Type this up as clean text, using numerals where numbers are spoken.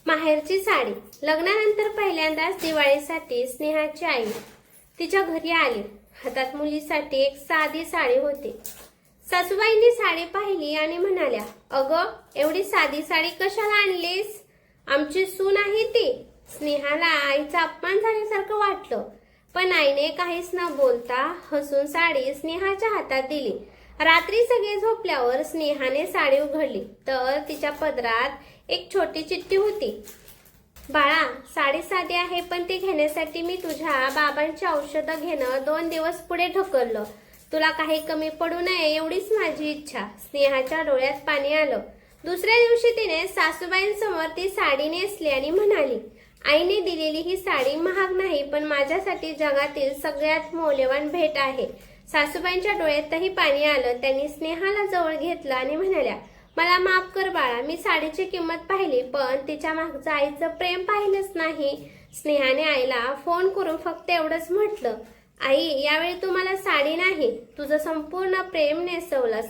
माहेरची साडी. लग्नानंतर पहिल्यांदाच दिवाळीसाठी स्नेहाची आई तिच्या घरी आली. हातात मुलीसाठी एक साधी साडी होती. सासूबाईंनी साडी पाहिली आणि म्हणाल्या, अगं, एवढी साधी साडी कशाला आणलीस? आमची सून आहे ती. स्नेहाला आईचा अपमान झाल्यासारखं वाटलं, पण आईने काहीच न बोलता हसून साडी स्नेहाच्या हातात दिली. रात्री सगळे झोपल्यावर स्नेहाने साडी उघडली तर तिच्या पदरात एक छोटी चिठ्ठी होती. बाळा, साडी साधी आहे, पण ती घेण्यासाठी मी तुझ्या बाबांची औषधं घेणं 2 दिवस पुढे ढकललं. तुला काही कमी पडू नये एवढीच माझी इच्छा. स्नेहाच्या डोळ्यात पाणी आलं. दुसऱ्या दिवशी तिने सासूबाईंसमोर ती साडी नेसली आणि म्हणाली, आईने दिलेली ही साडी महाग नाही, पण माझ्यासाठी जगातील सगळ्यात मौल्यवान भेट आहे. सासूबाईंच्या डोळ्यातही पाणी आलं. त्यांनी स्नेहाला जवळ घेतलं आणि म्हणाल्या, मला माफ कर बाळा, मी साडीची किंमत पाहिली, पण तिच्या मागचं आईचं प्रेम पाहिलंच नाही. स्नेहाने आईला फोन करून फक्त एवढंच म्हटलं, आई, यावेळी तू मला साडी नाही, तुझं संपूर्ण प्रेम नेसवलंस.